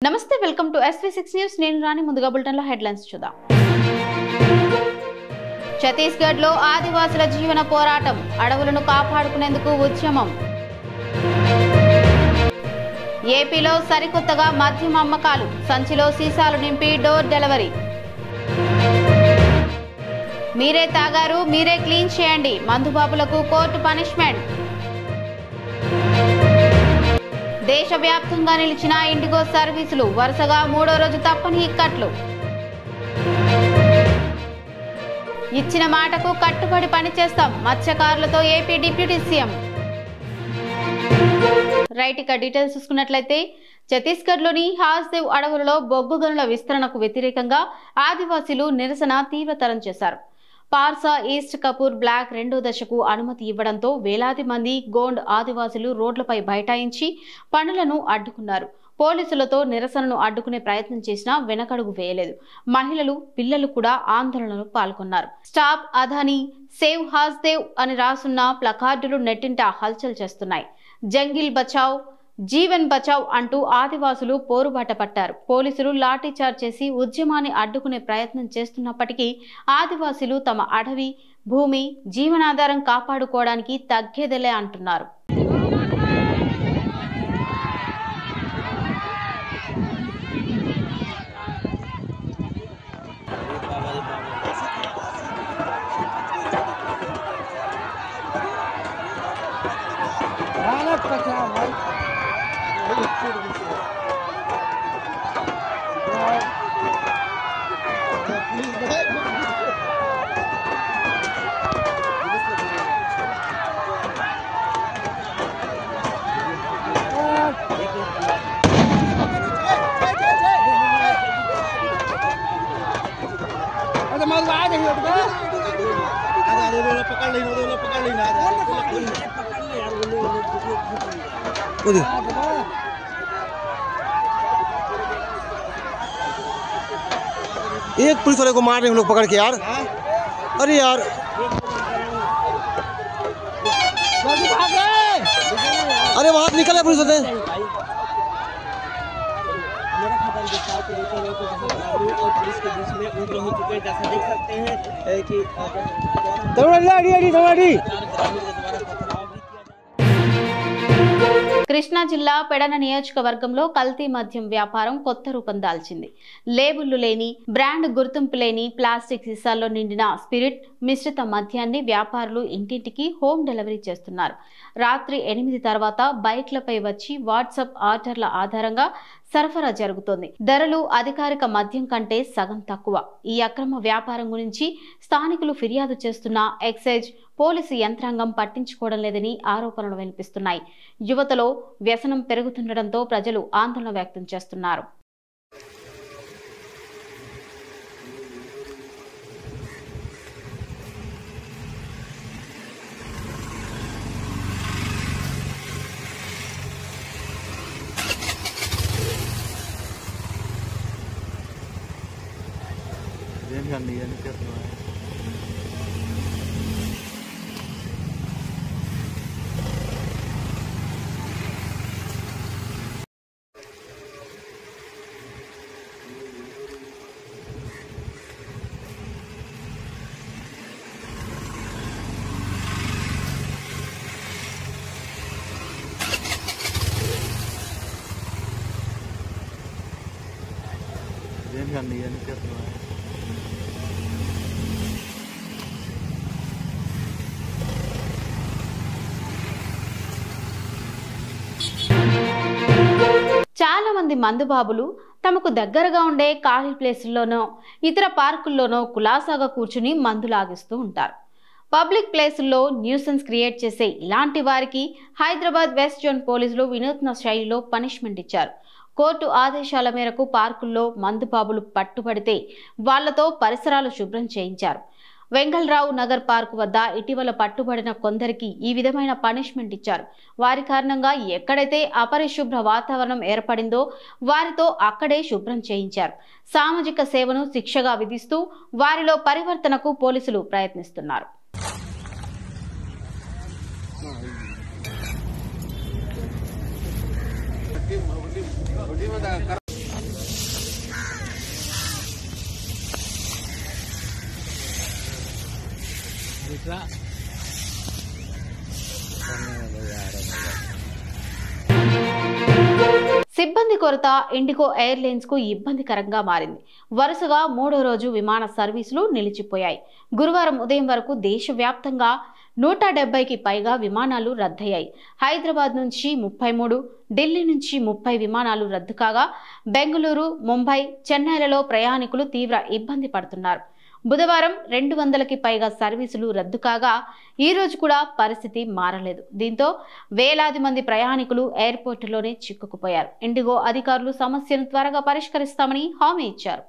నమస్తే welcome to SV6 news నేను రాని ముందుగా బులెటిన్ లో హెడ్లైన్స్ చూద్దాం ఛత్తీస్గఢ్ లో ఆదివాసుల జీవన పోరాటం అడవులను కాపాడుకునేందుకు ఉద్యమం ఏపీలో సరికొత్తగా మద్యం అమ్మకాలు సంచిలో సీసాలు నింపి డోర్ డెలివరీ మీరే తాగారు మీరే క్లీన్ చేయండి మందుబాబులకు కోర్టు పనిష్మెంట్ దేశవ్యాప్తంగా నిలిచిన ఇండిగో సర్వీసులు వరుసగా మూడో రోజు తప్పని ఇక్కట్లు ఇచ్చిన మాటకు కట్టుబడి పనిచేస్తాం మత్స్యకారులతో ఏపీ డిప్యూటీ సీఎం రైట్ ఇక డీటెయిల్స్ చూసుకున్నట్లయితే ఛత్తీస్గఢ్లోని హాస్దేవ్ అడవులలో బొగ్గు గనుల విస్తరణకు వ్యతిరేకంగా ఆదివాసీలు నిరసన తీవ్రతరం చేశారు పార్సా ఈస్ట్ కపూర్ బ్లాక్ రెండో దశకు అనుమతి ఇవ్వడంతో వేలాది మంది గోండ్ ఆదివాసులు రోడ్లపై బైఠాయించి పనులను అడ్డుకున్నారు పోలీసులతో నిరసనను అడ్డుకునే ప్రయత్నం చేసినా వెనకడుగు వేయలేదు మహిళలు పిల్లలు కూడా ఆందోళనలో పాల్గొన్నారు స్టాప్ అదానీ సేవ్ హాస్దేవ్ అని రాసున్న ప్లకార్డులు నెట్టింట హల్చల్ చేస్తున్నాయి జంగిల్ బచావ్ జీవన్ బచావ్ అంటూ ఆదివాసులు పోరుబాట పట్టారు పోలీసులు లాఠీ చార్జ్ చేసి ఉద్యమాన్ని అడ్డుకునే ప్రయత్నం చేస్తున్నప్పటికీ ఆదివాసులు తమ అడవి భూమి జీవనాధారం కాపాడుకోవడానికి తగ్గేదేలే అంటున్నారు एक पुलिस वाले को मार रहे हैं लोग पकड़ के यार अरे यार अरे वहां निकले पुलिस वाले కృష్ణా జిల్లా పెడన నియోజకవర్గంలో కల్తీ మద్యం వ్యాపారం కొత్త రూపం దాల్చింది లేబుళ్లు లేని బ్రాండ్ గుర్తింపు లేని ప్లాస్టిక్ సీసాల్లో నిండిన స్పిరిట్ మిశ్రిత మద్యాన్ని వ్యాపారులు ఇంటింటికి హోమ్ డెలివరీ చేస్తున్నారు రాత్రి 8 తర్వాత బైక్లపై వచ్చి వాట్సాప్ ఆర్డర్ల ఆధారంగా సరఫరా జరుగుతోంది ధరలు అధికారిక మద్యం కంటే సగం తక్కువ ఈ అక్రమ వ్యాపారం గురించి స్థానికులు ఫిర్యాదు చేస్తున్న ఎక్సైజ్ పోలీసు యంత్రాంగం పట్టించుకోవడం లేదని ఆరోపణలు వినిపిస్తున్నాయి యువతలో వ్యసనం పెరుగుతుండటంతో ప్రజలు ఆందోళన వ్యక్తం చేస్తున్నారు చాలా మంది మందుబాబులు తమకు దగ్గరగా ఉండే ఖాళీ ప్లేసుల్లోనో ఇతర పార్కుల్లోనో కులాసాగా కూర్చుని మందు లాగిస్తూ ఉంటారు పబ్లిక్ ప్లేసుల్లో న్యూసెన్స్ క్రియేట్ చేసే ఇలాంటి వారికి హైదరాబాద్ వెస్ట్ జోన్ పోలీసులు వినూత్న శైలిలో పనిష్మెంట్ ఇచ్చారు కోర్టు ఆదేశాల మేరకు పార్కుల్లో మందుబాబులు పట్టుబడితే వాళ్లతో పరిసరాలు శుభ్రం చేయించారు వెంగళరావు నగర్ పార్కు వద్ద ఇటీవల పట్టుబడిన కొందరికి ఈ విధమైన పనిష్మెంట్ ఇచ్చారు వారి కారణంగా ఎక్కడైతే అపరిశుభ్ర వాతావరణం ఏర్పడిందో వారితో అక్కడే శుభ్రం చేయించారు సామాజిక సేవను శిక్షగా విధిస్తూ వారిలో పరివర్తనకు పోలీసులు ప్రయత్నిస్తున్నారు సిబ్బంది కొరత ఇండిగో ఎయిర్లైన్స్ కు ఇబ్బందికరంగా మారింది. వరుసగా 3వ రోజు విమాన సర్వీసులు నిలిచిపోయాయి. గురువారం ఉదయం వరకు దేశవ్యాప్తంగా 170కి పైగా విమానాలు రద్దయ్యాయి. హైదరాబాద్ నుంచి 33, ఢిల్లీ నుంచి 30 విమానాలు రద్దు కాగా బెంగళూరు, ముంబై, చెన్నైలలో ప్రయాణికులు తీవ్ర ఇబ్బంది పడుతున్నారు. బుధవారం 200కి పైగా సర్వీసులు రద్దు కాగా ఈ రోజు కూడా పరిస్థితి మారలేదు. దీంతో వేలాది మంది ప్రయాణికులు ఎయిర్పోర్టులోనే చిక్కుకుపోయారు. ఇండిగో అధికారులు సమస్యను త్వరగా పరిష్కరిస్తామని హామీ ఇచ్చారు.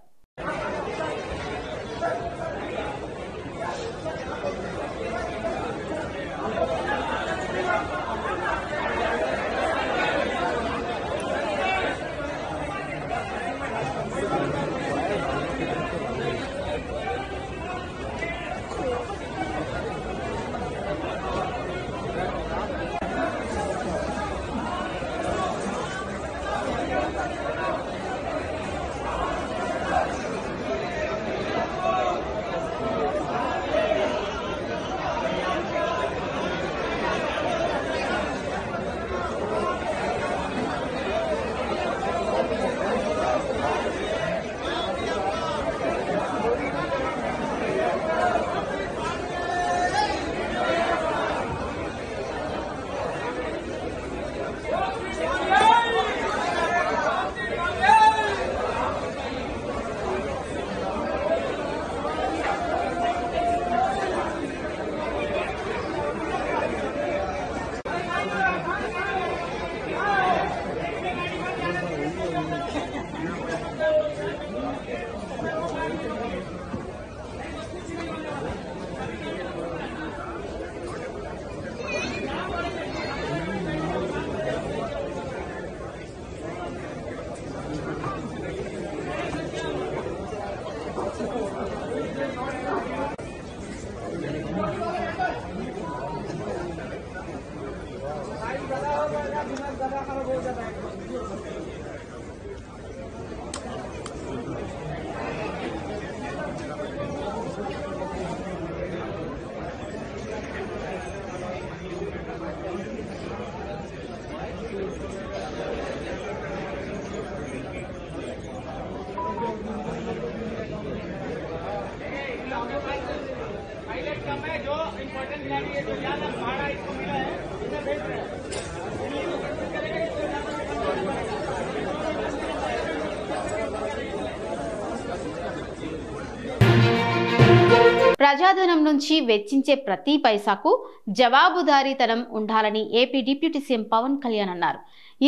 ప్రజాధనం నుంచి వెచ్చించే ప్రతి పైసాకు జవాబుదారీతనం ఉండాలని AP deputy CM Pawan Kalyan అన్నారు.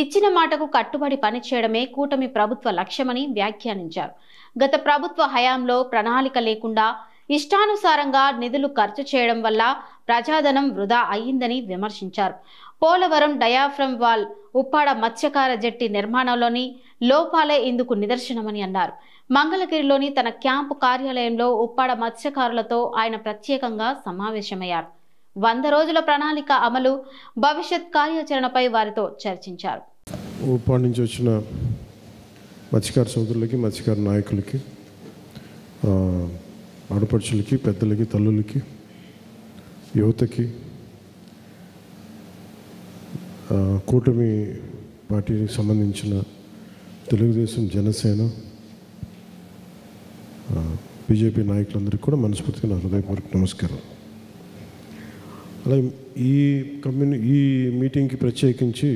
ఇచ్చిన మాటకు కట్టుబడి పనిచేయడమే కూటమి ప్రభుత్వ లక్ష్యమని వ్యాఖ్యానించారు. గత ప్రభుత్వ హయాంలో ప్రణాళిక లేకుండా ఇష్టానుసారంగా నిధులు ఖర్చు చేయడం వల్ల ప్రజాధనం వృధా అయ్యిందని విమర్శించారు. పోలవరం డయాఫ్రమ్ వాల్, ఉప్పాడ మత్స్యకార జట్టి నిర్మాణంలోని లోపాలే ఇందుకు నిదర్శనమని అన్నారు. మంగళగిరిలోని తన క్యాంపు కార్యాలయంలో ఉప్పాడ మత్స్యకారులతో ఆయన ప్రత్యేకంగా సమావేశమయ్యారు. 100 రోజుల ప్రణాళిక అమలు, భవిష్యత్ కార్యాచరణపై వారితో చర్చించారు. ఉప్పాడ నుంచి వచ్చిన మత్స్యకార సోదరులకి, మత్స్యకార నాయకులకి, ఆడపడుచులకి, పెద్దలకి, తల్లులకి, యువతకి, కూటమి పార్టీకి సంబంధించిన తెలుగుదేశం, జనసేన, బీజేపీ నాయకులందరికీ కూడా మనస్ఫూర్తిగా నా హృదయపూర్వక నమస్కారం. అలాగే ఈ మీటింగ్కి ప్రత్యేకించి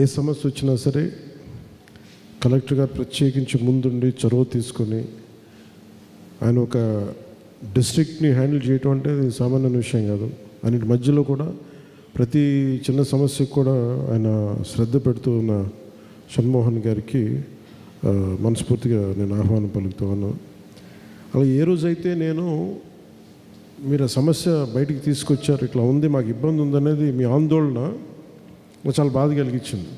ఏ సమస్య వచ్చినా సరే కలెక్టర్ గారు ప్రత్యేకించి ముందుండి చొరవ తీసుకొని ఆయన ఒక డిస్ట్రిక్ట్ని హ్యాండిల్ చేయటం అంటే సామాన్య విషయం కాదు. అన్నిటి మధ్యలో కూడా ప్రతి చిన్న సమస్యకు కూడా ఆయన శ్రద్ధ పెడుతూ ఉన్న షణ్మోహన్ గారికి మనస్ఫూర్తిగా నేను ఆహ్వానం పలుకుతాను. అలా ఏ రోజైతే మీరు ఆ సమస్య బయటికి తీసుకొచ్చారు, ఇట్లా ఉంది, మాకు ఇబ్బంది ఉందనేది మీ ఆందోళన చాలా బాధ కలిగించింది.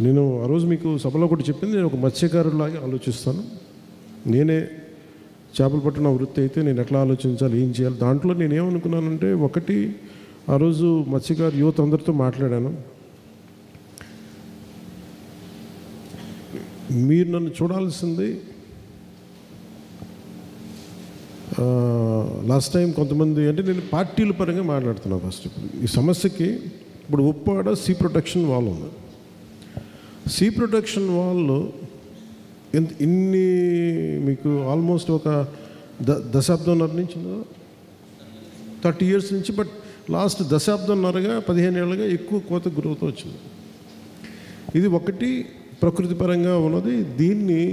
నేను ఆ రోజు మీకు సభలో ఒకటి చెప్పింది, నేను ఒక మత్స్యకారులాగా ఆలోచిస్తాను. నేనే చేపలు పట్టిన వృత్తి అయితే నేను ఎట్లా ఆలోచించాలి, ఏం చేయాలి, దాంట్లో నేనేమనుకున్నానంటే, ఒకటి ఆ రోజు మత్స్యకారు యువత అందరితో మాట్లాడాను. మీరు నన్ను చూడాల్సింది లాస్ట్ టైం కొంతమంది అంటే నేను పార్టీల పరంగా మాట్లాడుతున్నాను. ఫస్ట్ ఇప్పుడు ఈ సమస్యకి ఇప్పుడు ఉప్పాడ సీ ప్రొటెక్షన్ వాల్ ఉంది. సీ ప్రొటెక్షన్ వాల్ ఇన్ని మీకు ఆల్మోస్ట్ ఒక దశాబ్దంన్నర నుంచి 30 years నుంచి, బట్ లాస్ట్ దశాబ్దంన్నరగా 15 ఏళ్ళుగా ఎక్కువ కోత గురవుతూ వచ్చింది. ఇది ఒకటి ప్రకృతి పరంగా ఉన్నది. దీన్ని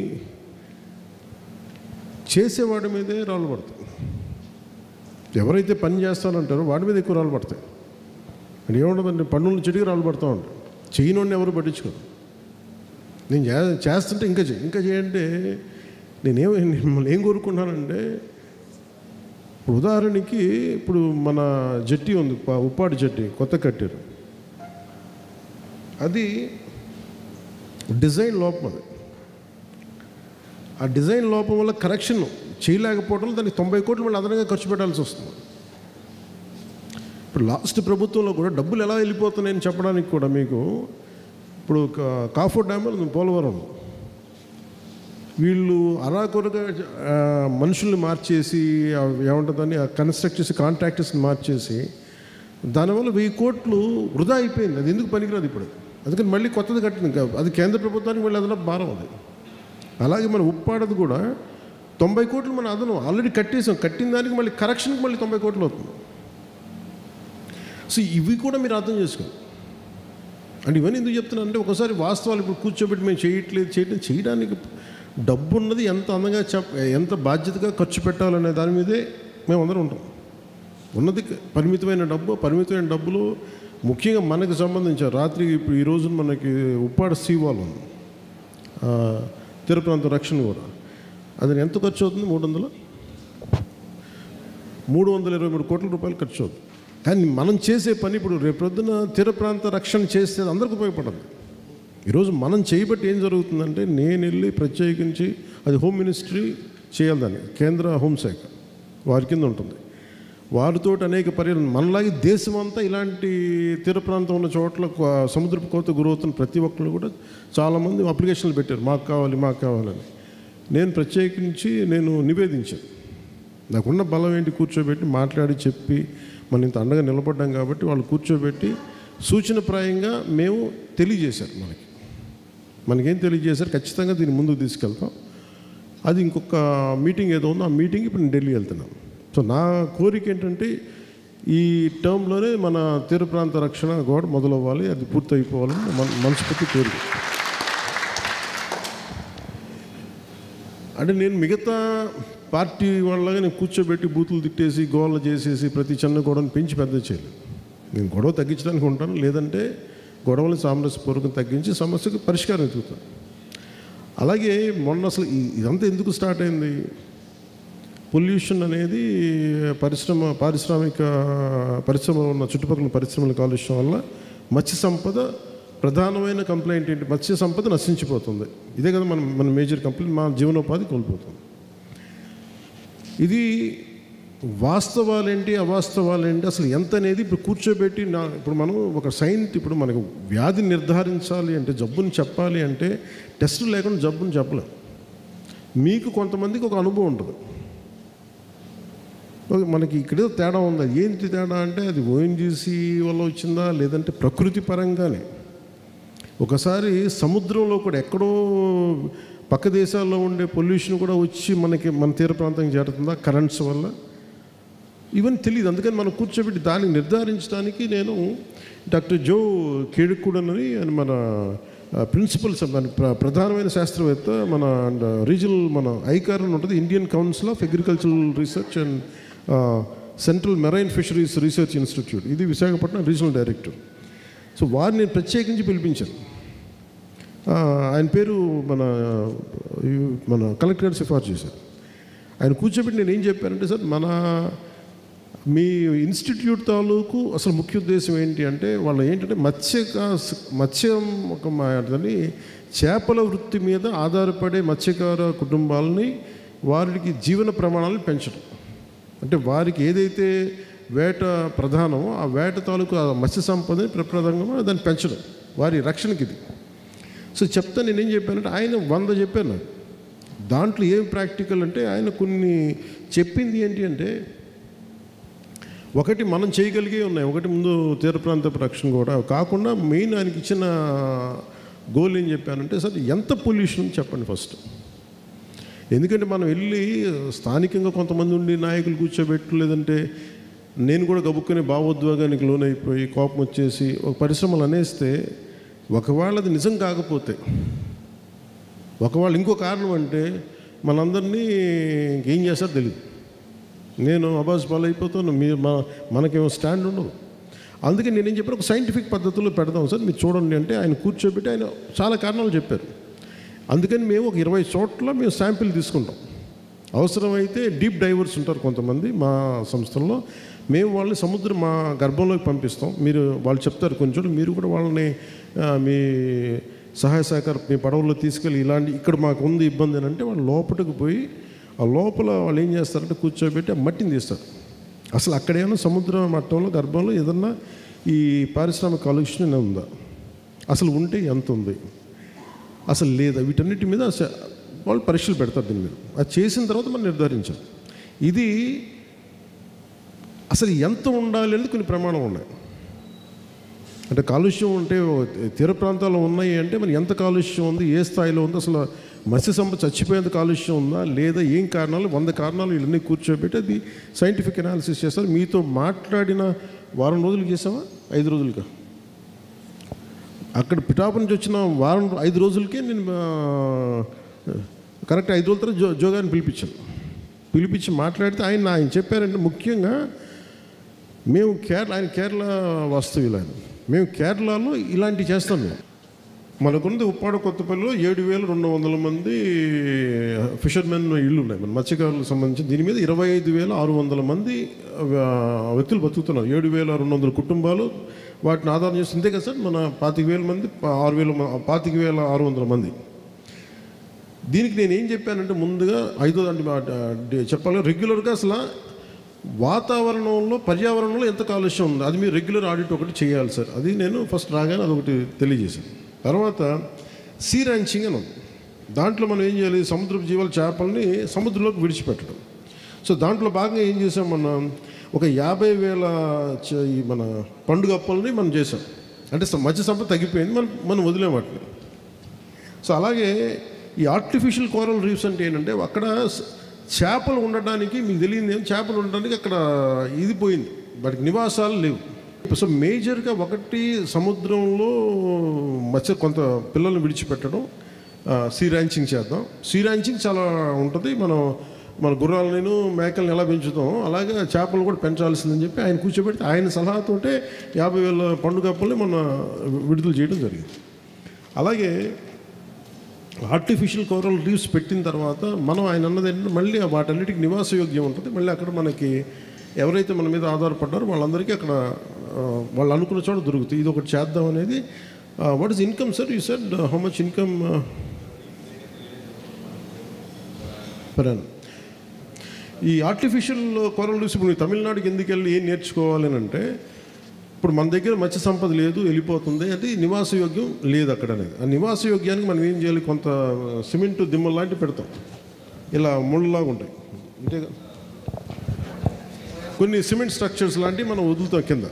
చేసేవాడి మీదే రాళ్ళు పడతాయి. ఎవరైతే పని చేస్తానంటారో వాడి మీద ఎక్కువ రాళ్ళు పడతాయి. అది ఏముండదండి, పన్నులు చెట్టుకి రాళ్ళు పడతా ఉంటాయి. చేయనోడిని ఎవరు పట్టించుకోరు. నేను చేస్తుంటే ఇంకా చేయంటే మిమ్మల్ని ఏం కోరుకుంటున్నానంటే, ఇప్పుడు ఉదాహరణకి ఇప్పుడు మన జట్టి ఉంది, ఉప్పాడు జట్టి కొత్త కట్టారు. అది డిజైన్ లోపం. అది ఆ డిజైన్ లోపం వల్ల కరెక్షన్ చేయలేకపోవడం, దానికి 90 కోట్లు మళ్ళీ అదనంగా ఖర్చు పెట్టాల్సి వస్తుంది. ఇప్పుడు లాస్ట్ ప్రభుత్వంలో కూడా డబ్బులు ఎలా వెళ్ళిపోతున్నాయని చెప్పడానికి కూడా మీకు ఇప్పుడు కాఫర్ డ్యామ్ పోలవరం వీళ్ళు అరాకొరగా మనుషుల్ని మార్చేసి ఏముంటుందని కన్స్ట్రక్ట్ చేసి కాంట్రాక్టర్స్ని మార్చేసి దానివల్ల 1000 కోట్లు వృధా అయిపోయింది. అది ఎందుకు పనికిరాదు ఇప్పుడు. అందుకని మళ్ళీ కొత్తది కట్టింది. అది కేంద్ర ప్రభుత్వానికి మళ్ళీ అదనపు భారం. అది అలాగే మన ఉప్పాడది కూడా 90 కోట్లు మన అదనం ఆల్రెడీ కట్టేసాం. కట్టిన దానికి మళ్ళీ కరెక్షన్కి మళ్ళీ 90 కోట్లు అవుతుంది. సో ఇవి కూడా మీరు అర్థం చేసుకోండి. అంటే ఇవన్నీ ఎందుకు చెప్తున్నానంటే, ఒకసారి వాస్తవాలు ఇప్పుడు కూర్చోబెట్టి మేము చేయడానికి డబ్బు ఉన్నది ఎంత అందంగా ఎంత బాధ్యతగా ఖర్చు పెట్టాలనే దాని మీదే మేము అందరం ఉంటాం. ఉన్నది పరిమితమైన డబ్బులు ముఖ్యంగా మనకు సంబంధించిన రాత్రి ఇప్పుడు ఈ రోజున మనకి ఉప్పాడ సీవాల్ ఉంది, తీర ప్రాంత రక్షణ కూడా. అది ఎంత ఖర్చు అవుతుంది? 323 కోట్ల రూపాయలు ఖర్చు అవుతుంది. కానీ మనం చేసే పని ఇప్పుడు రేపొద్దున తీర ప్రాంత రక్షణ చేస్తే అందరికీ ఉపయోగపడదు. ఈరోజు మనం చేయబట్టి ఏం జరుగుతుందంటే, నేను వెళ్ళి ప్రత్యేకించి అది హోమ్ మినిస్ట్రీ చేయాలి, దాన్ని కేంద్ర హోంశాఖ వారి కింద ఉంటుంది. వారితో అనేక పర్యాలు మనలాగే దేశం అంతా ఇలాంటి తీర ప్రాంతం ఉన్న చోట్ల సముద్రపు కోత గురవుతున్న ప్రతి ఒక్కరు కూడా చాలామంది అప్లికేషన్లు పెట్టారు, మాకు కావాలని. నేను ప్రత్యేకించి నివేదించాను. నాకున్న బలం ఏంటి, కూర్చోబెట్టి మాట్లాడి చెప్పి మనం ఇంత అండగా నిలబడ్డాం కాబట్టి వాళ్ళు కూర్చోబెట్టి సూచనప్రాయంగా మేము తెలియజేశారు. మనకేం తెలియజేశారు, ఖచ్చితంగా దీన్ని ముందుకు తీసుకెళ్తాం. అది ఇంకొక మీటింగ్ ఏదో ఉందో ఆ మీటింగ్ ఇప్పుడు నేను ఢిల్లీ వెళ్తున్నాను. సో నా కోరిక ఏంటంటే, ఈ టర్మ్లోనే మన తీర ప్రాంత రక్షణ కూడా మొదలవ్వాలి, అది పూర్తి అయిపోవాలని మనస్ఫూర్తి కోరిక. అంటే నేను మిగతా పార్టీ వాళ్ళగా నేను కూర్చోబెట్టి బూతులు తిట్టేసి గోళ్ళు చేసేసి ప్రతి చిన్న గొడవను పెంచి పెద్ద చేయలేదు. నేను గొడవ తగ్గించడానికి ఉంటాను, లేదంటే గొడవలను సామరస్యపూర్వకం తగ్గించి సమస్యకు పరిష్కారం వెతుకుతాను. అలాగే మొన్న అసలు ఇదంతా ఎందుకు స్టార్ట్ అయింది, పొల్యూషన్ అనేది పారిశ్రామిక పరిశ్రమలు ఉన్న చుట్టుపక్కల పరిశ్రమల కాలుష్యం వల్ల మత్స్య సంపద ప్రధానమైన కంప్లైంట్ ఏంటి, మత్స్య సంపద నశించిపోతుంది. ఇదే కదా మన మేజర్ కంప్లైంట్, మా జీవనోపాధి కోల్పోతుంది. ఇది వాస్తవాలేంటి అవాస్తవాలేంటి అసలు ఎంత అనేది ఇప్పుడు కూర్చోబెట్టి ఇప్పుడు మనం ఒక ఇప్పుడు మనకు వ్యాధిని నిర్ధారించాలి అంటే, జబ్బుని చెప్పాలి అంటే టెస్టులు లేకుండా జబ్బుని చెప్పలేం. మీకు కొంతమందికి ఒక అనుభవం ఉంటుంది, మనకి ఇక్కడే తేడా ఉంది. ఏంటి తేడా అంటే, అది ఓఎన్జీసీ వల్ల వచ్చిందా లేదంటే ప్రకృతి పరంగానే. ఒకసారి సముద్రంలో కూడా ఎక్కడో పక్క దేశాల్లో ఉండే పొల్యూషన్ కూడా వచ్చి మన తీర ప్రాంతానికి చేరుతుందా కరెంట్స్ వల్ల, ఇవన్నీ తెలియదు. అందుకని మనం కూర్చోబెట్టి దాన్ని నిర్ధారించడానికి నేను డాక్టర్ జో కేడుక్కుడన్ అని మన ప్రిన్సిపల్స్ మన ప్రధానమైన శాస్త్రవేత్త మన రీజనల్ మన ఐకార్ అని ఉంటుంది, Indian council of agricultural research and central marine fisheries research institute, ఇది విశాఖపట్నం రీజనల్ డైరెక్టర్. సో వారిని ప్రత్యేకించి పిలిపించాను. ఆయన పేరు మన కలెక్టర్ గారు సిఫార్సు చేశారు. ఆయన కూర్చోబెట్టి నేను ఏం చెప్పానంటే, సార్ మీ ఇన్స్టిట్యూట్ తాలూకు అసలు ముఖ్య ఉద్దేశం ఏంటి అంటే, వాళ్ళు ఏంటంటే మత్స్యం ఒక చేపల వృత్తి మీద ఆధారపడే మత్స్యకార కుటుంబాలని వారికి జీవన ప్రమాణాలను పెంచడం. అంటే వారికి ఏదైతే వేట ప్రధానమో ఆ వేట తాలూకు ఆ మత్స్య సంపదని ప్రప్రదంగా దాన్ని పెంచడం, వారి రక్షణకి ఇది. సో చెప్తా నేనేం చెప్పానంటే, ఆయన 100 చెప్పాను నాకు. దాంట్లో ఏం ప్రాక్టికల్ అంటే, ఆయన కొన్ని చెప్పింది ఏంటి అంటే, ఒకటి మనం చేయగలిగే ఉన్నాయి, ఒకటి ముందు తీర ప్రాంత రక్షణ కూడా కాకుండా మెయిన్ ఆయనకి ఇచ్చిన గోల్ ఏం చెప్పానంటే, సార్ ఎంత పొల్యూషన్ చెప్పండి ఫస్ట్. ఎందుకంటే మనం వెళ్ళి స్థానికంగా కొంతమంది ఉండి నాయకులు కూర్చోబెట్టు, లేదంటే నేను కూడా గబుక్కుని భావోద్వేగానికి లోనైపోయి కోపం వచ్చేసి ఒక పరిశ్రమలు అనేస్తే, ఒకవేళ అది నిజం కాకపోతే, ఒకవేళ ఇంకో కారణం అంటే మనందరినీ ఏం చేస్తారో తెలియదు. నేను అబాస్ పాలు అయిపోతాను, మీరు మనకేమో స్టాండ్ ఉండదు. అందుకే నేనేం చెప్పాను, ఒక సైంటిఫిక్ పద్ధతిలో పెడదాం సార్, మీరు చూడండి అంటే ఆయన కూర్చోబెట్టి ఆయన చాలా కారణాలు చెప్పారు. అందుకని మేము ఒక 20 చోట్ల మేము శాంపిల్ తీసుకుంటాం. అవసరమైతే డీప్ డైవర్స్ ఉంటారు కొంతమంది మా సంస్థల్లో, మేము వాళ్ళని సముద్రం మా గర్భంలోకి పంపిస్తాం. మీరు వాళ్ళు చెప్తారు కొంచెం, మీరు కూడా వాళ్ళని మీ సహాయ సహకారం మీ పడవల్లో తీసుకెళ్ళి ఇలాంటి ఇక్కడ మాకు ఉంది ఇబ్బంది అని అంటే వాళ్ళు లోపలికి పోయి ఆ లోపల వాళ్ళు ఏం చేస్తారంటే కూర్చోబెట్టి ఆ మట్టిని తీస్తారు. అసలు అక్కడేమైనా సముద్ర మట్టంలో గర్భంలో ఏదన్నా ఈ పారిశ్రామిక కాలుష్యం ఉందా, అసలు ఉంటే ఎంత ఉంది, అసలు లేదా, వీటన్నిటి మీద వాళ్ళు పరీక్షలు పెడతారు. దీని మీద అది చేసిన తర్వాత మనం నిర్ధారించాలి ఇది అసలు ఎంత ఉండాలి అనేది కొన్ని ప్రమాణం ఉన్నాయి. అంటే కాలుష్యం ఉంటే తీర ప్రాంతాల్లో ఉన్నాయి అంటే మరి ఎంత కాలుష్యం ఉంది, ఏ స్థాయిలో ఉంది, అసలు మత్స్య సంపద చచ్చిపోయేంత కాలుష్యం ఉందా లేదా, ఏం కారణాలు, 100 కారణాలు వీళ్ళన్నీ కూర్చోబెట్టి అది సైంటిఫిక్ అనాలిసిస్ చేస్తారు. మీతో మాట్లాడిన వారం రోజులు చేసామా 5 రోజులుగా, అక్కడ పిఠాపు నుంచి వచ్చిన 5 రోజులకే నేను కరెక్ట్ 5 రోజుల తర్వాత జోగాన్ని పిలిపించి మాట్లాడితే ఆయన చెప్పారంటే, ముఖ్యంగా మేము ఆయన కేరళ వాస్తవ్యులు, మేము కేరళలో ఇలాంటివి చేస్తాం. మేము మనకున్నది ఉప్పాడ కొత్తపల్లిలో 7,200 మంది ఫిషర్మెన్ ఇళ్ళు ఉన్నాయి, మన మత్స్యకారులకు సంబంధించి. దీని మీద 25,600 మంది వ్యక్తులు బతుకుతున్నారు, 7,200 కుటుంబాలు వాటిని ఆధారం చేసి. ఇంతే కదా సార్, మన 25,000 మంది 25,600 మంది. దీనికి నేను ఏం చెప్పానంటే, ముందుగా చెప్పాలి, రెగ్యులర్గా అసలు వాతావరణంలో పర్యావరణంలో ఎంత కాలుష్యం ఉందో అది మీరు రెగ్యులర్ ఆడిట్ ఒకటి చేయాలి సార్. అది నేను ఫస్ట్ రాగానే అదొకటి తెలియజేశాను. తర్వాత సీ ర్యాంచింగ్ అని ఉంది, దాంట్లో మనం ఏం చేయాలి, సముద్రపు జీవాల చేపల్ని సముద్రంలోకి విడిచిపెట్టడం. సో దాంట్లో భాగంగా ఏం చేసాం, ఒక 50,000 మన పండుగ అప్పల్ని మనం చేసాం. అంటే మత్స్య సంపద తగ్గిపోయింది, మనం వదిలేం వాటిని. సో అలాగే ఈ ఆర్టిఫిషియల్ కోరల్ రీఫ్స్ అంటే ఏంటంటే, అక్కడ చేపలు ఉండడానికి మీకు తెలియదు ఏం, చేపలు ఉండడానికి అక్కడ ఇది పోయింది, వాటికి నివాసాలు లేవు. సో మేజర్గా ఒకటి సముద్రంలో మత్స్య కొంత పిల్లల్ని విడిచిపెట్టడం, సీ ర్యాంచింగ్ చేద్దాం. సీ ర్యాంచింగ్ చాలా ఉంటుంది, మన గుర్రాలను మేకల్ని ఎలా పెంచుతాం అలాగే చేపలు కూడా పెంచాల్సిందని చెప్పి ఆయన కూర్చోబెడితే ఆయన సలహాతోటే 50,000 పండుగ అప్పుల్ని మన విడుదల చేయడం జరిగింది. అలాగే ఆర్టిఫిషియల్ కోరల్ రీఫ్స్ పెట్టిన తర్వాత మనం ఆయన అన్నది ఏంటంటే, మళ్ళీ వాటన్నిటికి నివాసయోగ్యం ఉంటుంది. మళ్ళీ అక్కడ మనకి ఎవరైతే మన మీద ఆధారపడ్డారో వాళ్ళందరికీ అక్కడ వాళ్ళు అనుకున్న చోట దొరుకుతాయి. ఇది ఒకటి చేద్దాం అనేది. What is income sir, you said how much income per annum? ఈ ఆర్టిఫిషియల్ కోరల్ రీఫ్స్ ఇప్పుడు తమిళనాడుకి ఎందుకు వెళ్ళి ఏం నేర్చుకోవాలి అని అంటే, ఇప్పుడు మన దగ్గర మత్స్య సంపద లేదు, వెళ్ళిపోతుంది, అది నివాసయోగ్యం లేదు అక్కడ అనేది. ఆ నివాసయోగ్యానికి మనం ఏం చేయాలి, కొంత సిమెంట్ దిమ్మలు లాంటివి పెడతాం, ఇలా ముళ్ళలాగా ఉంటాయి. అంటే కొన్ని సిమెంట్ స్ట్రక్చర్స్ లాంటివి మనం వదులుతాం కింద,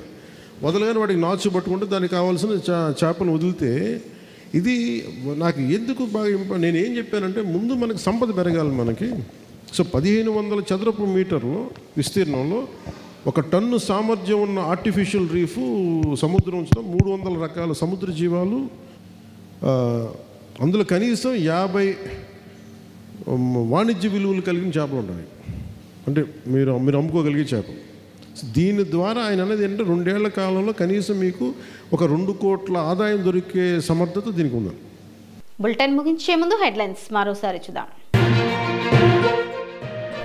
వదలగానే వాటికి నాచు పట్టుకుంటే దానికి కావాల్సిన చేపలు వదిలితే, ఇది నాకు ఎందుకు బాగా నేను ఏం చెప్పానంటే, ముందు మనకి సంపద పెరగాలి మనకి. సో 1,500 చదరపు మీటర్లు విస్తీర్ణంలో 1 టన్ను సామర్థ్యం ఉన్న ఆర్టిఫిషియల్ రీఫ్ సముద్రం ఉంచుతాం. 300 రకాల సముద్ర జీవాలు, అందులో కనీసం 50 వాణిజ్య విలువలు కలిగిన చేపలు ఉంటాయి, అంటే మీరు అమ్ముకోగలిగే చేపలు. దీని ద్వారా ఆయన అనేది ఏంటంటే, 2 ఏళ్ల కాలంలో కనీసం మీకు ఒక 2 కోట్ల ఆదాయం దొరికే సమర్థత దీనికి ఉంది. బులెటిన్ ముగించే ముందు హెడ్లైన్స్ మరోసారి చూద్దాం.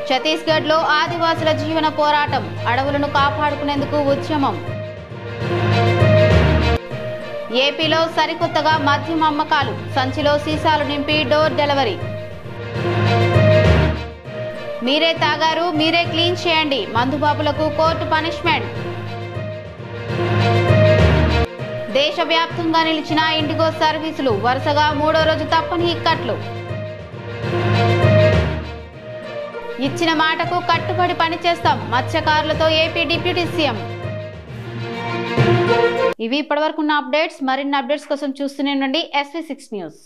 ఛత్తీస్గఢ్లో ఆదివాసుల జీవన పోరాటం, అడవులను కాపాడుకునేందుకు ఉద్యమం. ఏపీలో సరికొత్తగా మద్యం అమ్మకాలు, సంచిలో సీసాలు నింపి డోర్ డెలివరీ. మీరే తాగారు మీరే క్లీన్ చేయండి, మందుబాబులకు కోర్టు పనిష్మెంట్. దేశవ్యాప్తంగా నిలిచిన ఇండిగో సర్వీసులు, వరుసగా 3వ రోజు తప్పని ఇక్కట్లు. ఇచ్చిన మాటకు కట్టుబడి పనిచేస్తాం మత్స్యకారులతో ఏపీ డిప్యూటీ సీఎం. ఇవి ఇప్పటివరకు ఉన్న అప్డేట్స్. మరిన్ని అప్డేట్స్ కోసం చూస్తూనే ఉండండి SV6 న్యూస్.